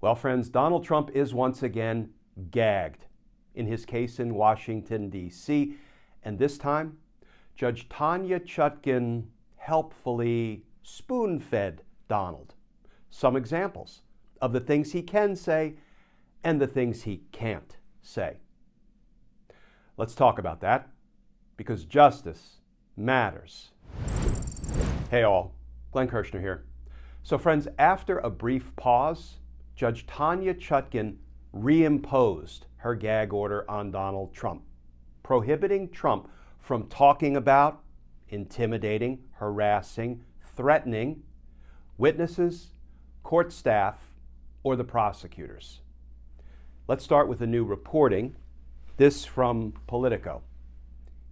Well, friends, Donald Trump is once again gagged in his case in Washington, D.C., and this time, Judge Tanya Chutkan helpfully spoon-fed Donald some examples of the things he can say and the things he can't say. Let's talk about that, because justice matters. Hey all, Glenn Kirshner here. So friends, after a brief pause, Judge Tanya Chutkan reimposed her gag order on Donald Trump, prohibiting Trump from talking about, intimidating, harassing, threatening witnesses, court staff, or the prosecutors. Let's start with a new reporting. This from Politico.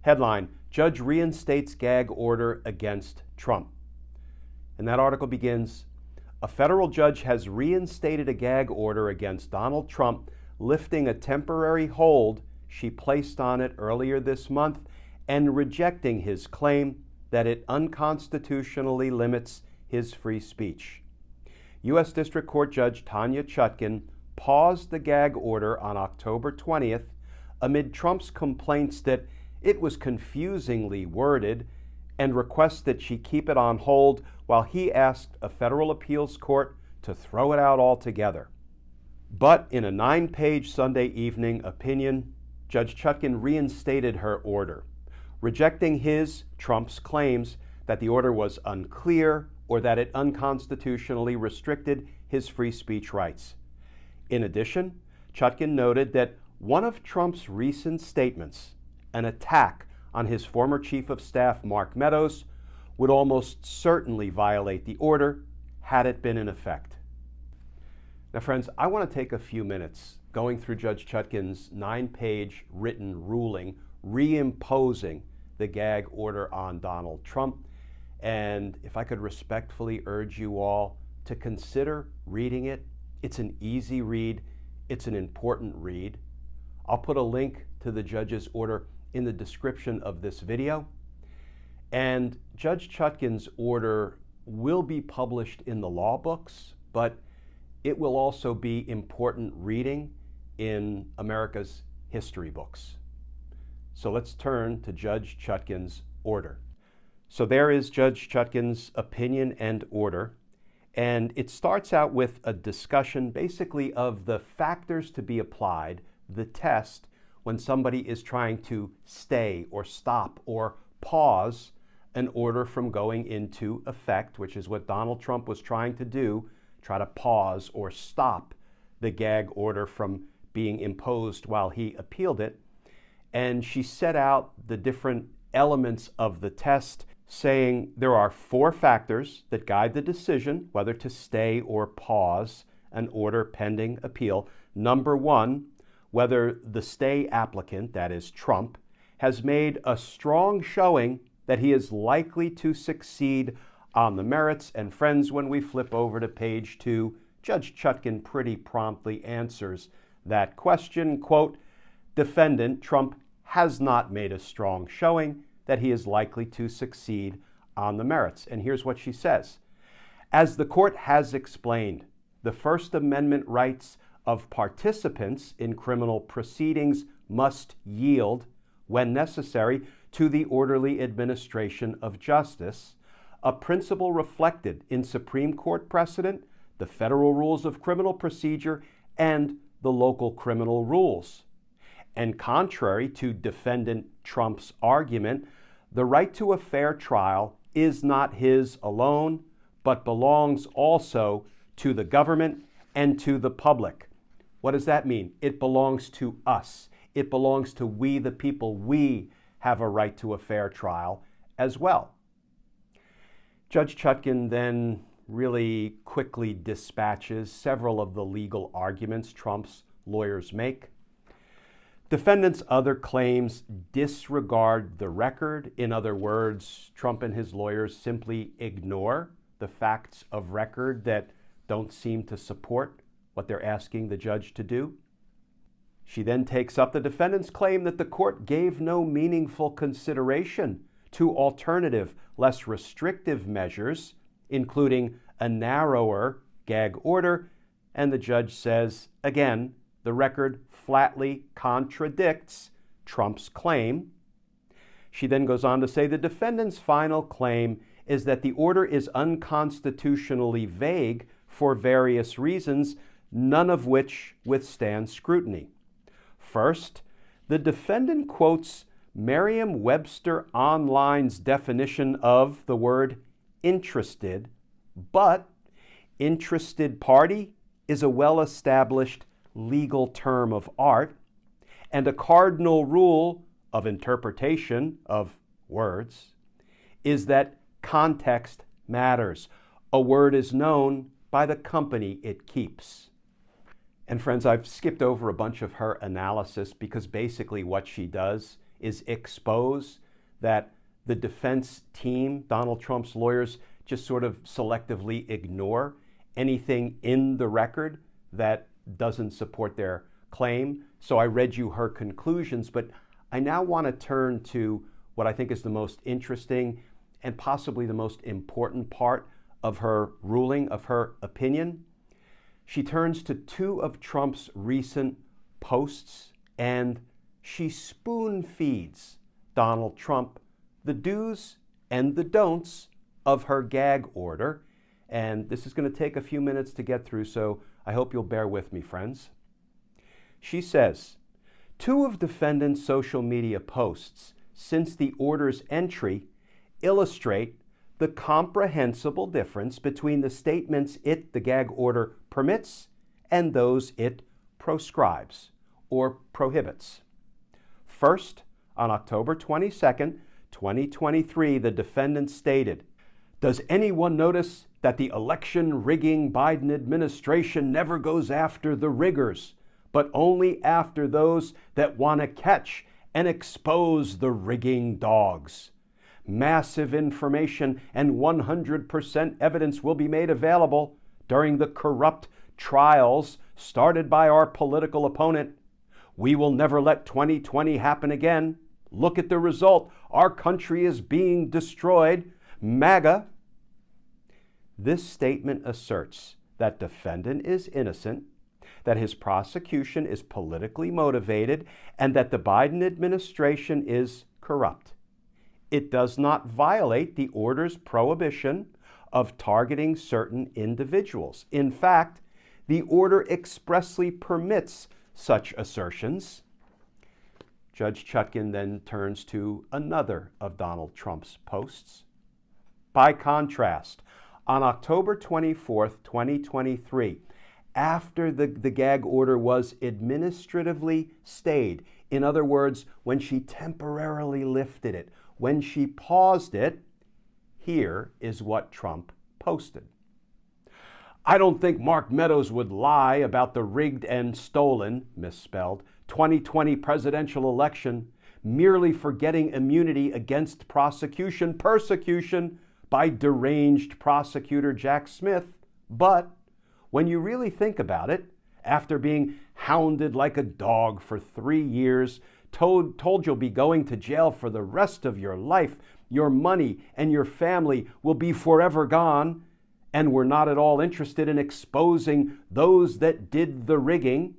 Headline, Judge reinstates gag order against Trump. And that article begins, a federal judge has reinstated a gag order against Donald Trump, lifting a temporary hold she placed on it earlier this month and rejecting his claim that it unconstitutionally limits his free speech. U.S. District Court Judge Tanya Chutkan paused the gag order on October 20th amid Trump's complaints that it was confusingly worded and requests that she keep it on hold while he asked a federal appeals court to throw it out altogether. But in a 9-page Sunday evening opinion, Judge Chutkan reinstated her order, rejecting Trump's claims that the order was unclear or that it unconstitutionally restricted his free speech rights. In addition, Chutkan noted that one of Trump's recent statements, an attack on his former chief of staff, Mark Meadows, would almost certainly violate the order had it been in effect. Now, friends, I want to take a few minutes going through Judge Chutkan's 9-page written ruling reimposing the gag order on Donald Trump. And if I could respectfully urge you all to consider reading it. It's an easy read. It's an important read. I'll put a link to the judge's order in the description of this video. And Judge Chutkan's order will be published in the law books, but it will also be important reading in America's history books. So let's turn to Judge Chutkan's order. So there is Judge Chutkan's opinion and order, and it starts out with a discussion basically of the factors to be applied, the test, when somebody is trying to stay or stop or pause an order from going into effect, which is what Donald Trump was trying to do, try to pause or stop the gag order from being imposed while he appealed it. And she set out the different elements of the test, saying there are 4 factors that guide the decision whether to stay or pause an order pending appeal. Number 1, whether the stay applicant, that is Trump, has made a strong showing that he is likely to succeed on the merits. And friends, when we flip over to page 2, Judge Chutkan pretty promptly answers that question, quote, defendant Trump has not made a strong showing that he is likely to succeed on the merits. And here's what she says. As the court has explained, the First Amendment rights of participants in criminal proceedings must yield, when necessary, to the orderly administration of justice, a principle reflected in Supreme Court precedent, the federal rules of criminal procedure, and the local criminal rules. And contrary to defendant Trump's argument, the right to a fair trial is not his alone, but belongs also to the government and to the public. What does that mean? It belongs to us. It belongs to we the people. We have a right to a fair trial as well. Judge Chutkan then really quickly dispatches several of the legal arguments Trump's lawyers make. Defendants' other claims disregard the record. In other words, Trump and his lawyers simply ignore the facts of record that don't seem to support what they're asking the judge to do. She then takes up the defendant's claim that the court gave no meaningful consideration to alternative, less restrictive measures, including a narrower gag order And the judge says, again, the record flatly contradicts Trump's claim. She then goes on to say the defendant's final claim is that the order is unconstitutionally vague for various reasons, none of which withstand scrutiny. First, the defendant quotes Merriam-Webster Online's definition of the word interested, but interested party is a well-established legal term of art, and a cardinal rule of interpretation of words is that context matters. A word is known by the company it keeps. And friends, I've skipped over a bunch of her analysis because basically what she does is expose that the defense team, Donald Trump's lawyers, just sort of selectively ignore anything in the record that doesn't support their claim. So I read you her conclusions, but I now want to turn to what I think is the most interesting and possibly the most important part of her ruling, of her opinion. She turns to two of Trump's recent posts and she spoon feeds Donald Trump the do's and the don'ts of her gag order. And this is going to take a few minutes to get through, so I hope you'll bear with me, friends. She says, two of defendant's social media posts since the order's entry illustrate the comprehensible difference between the statements the gag order, permits and those it proscribes or prohibits. First, on October 22nd, 2023, the defendant stated, "Does anyone notice that the election-rigging Biden administration never goes after the riggers, but only after those that want to catch and expose the rigging dogs? Massive information and 100% evidence will be made available during the corrupt trials started by our political opponent. We will never let 2020 happen again. Look at the result. Our country is being destroyed. MAGA." This statement asserts that defendant is innocent, that his prosecution is politically motivated, and that the Biden administration is corrupt. It does not violate the order's prohibition of targeting certain individuals. In fact, the order expressly permits such assertions. Judge Chutkan then turns to another of Donald Trump's posts. By contrast, on October 24th, 2023, after the gag order was administratively stayed, in other words, when she temporarily lifted it, when she paused it, here is what Trump posted. "I don't think Mark Meadows would lie about the rigged and stolen," misspelled, 2020 presidential election, merely for getting immunity against persecution by deranged prosecutor Jack Smith. But when you really think about it, after being hounded like a dog for 3 years, told you'll be going to jail for the rest of your life, your money and your family will be forever gone, and we're not at all interested in exposing those that did the rigging.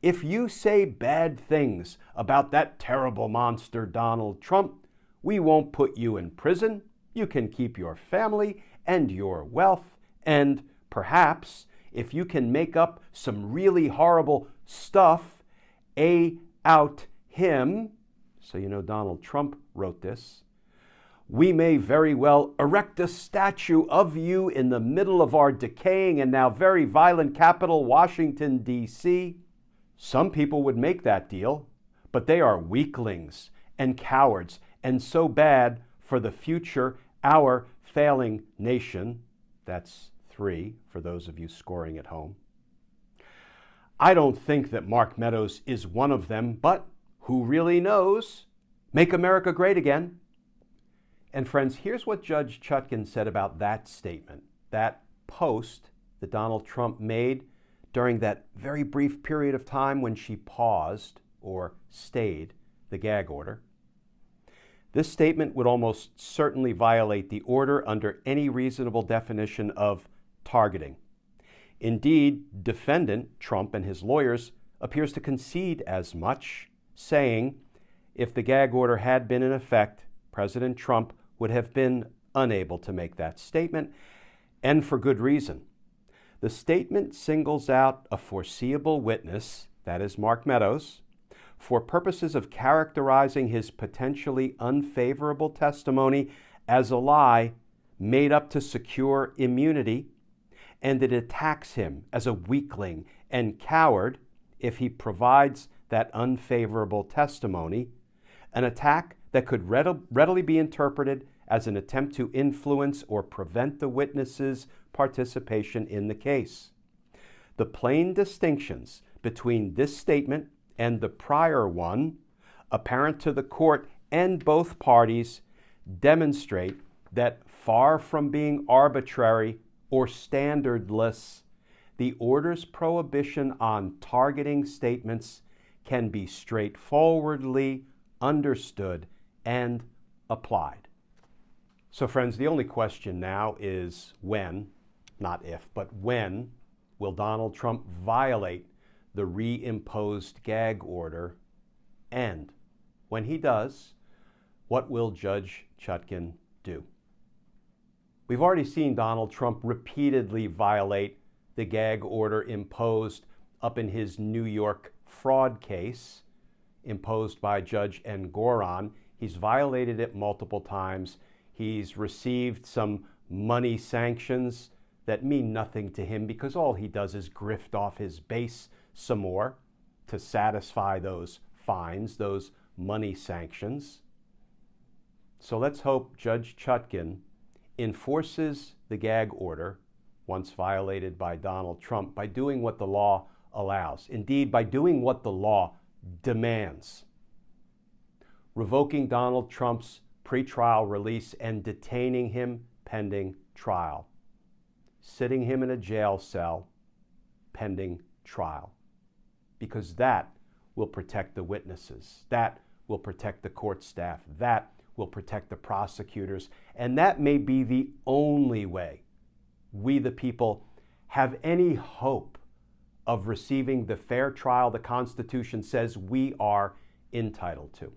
If you say bad things about that terrible monster Donald Trump, we won't put you in prison. You can keep your family and your wealth, and perhaps if you can make up some really horrible stuff, out him," so you know Donald Trump wrote this, "we may very well erect a statue of you in the middle of our decaying and now very violent capital, Washington, D.C. Some people would make that deal, but they are weaklings and cowards and so bad for the future, our failing nation." That's 3 for those of you scoring at home. "I don't think that Mark Meadows is one of them, but who really knows? Make America great again." And friends, here's what Judge Chutkan said about that statement, that post that Donald Trump made during that very brief period of time when she paused or stayed the gag order. This statement would almost certainly violate the order under any reasonable definition of targeting. Indeed, defendant Trump and his lawyers appears to concede as much, saying if the gag order had been in effect, President Trump would have been unable to make that statement, and for good reason. The statement singles out a foreseeable witness, that is Mark Meadows, for purposes of characterizing his potentially unfavorable testimony as a lie made up to secure immunity, and it attacks him as a weakling and coward if he provides that unfavorable testimony, an attack that could readily be interpreted as an attempt to influence or prevent the witness's participation in the case. The plain distinctions between this statement and the prior one, apparent to the court and both parties, demonstrate that far from being arbitrary or standardless, the order's prohibition on targeting statements can be straightforwardly understood and applied. So friends, the only question now is when, not if, but when will Donald Trump violate the reimposed gag order? And when he does, what will Judge Chutkan do? We've already seen Donald Trump repeatedly violate the gag order imposed up in his New York fraud case imposed by Judge Engoron. He's violated it multiple times. He's received some money sanctions that mean nothing to him because all he does is grift off his base some more to satisfy those fines, those money sanctions. So let's hope Judge Chutkan enforces the gag order once violated by Donald Trump by doing what the law allows. Indeed, by doing what the law demands. Revoking Donald Trump's pretrial release and detaining him pending trial. Sitting him in a jail cell pending trial. Because that will protect the witnesses. That will protect the court staff. That will protect the prosecutors. And that may be the only way we, the people, have any hope of receiving the fair trial the Constitution says we are entitled to.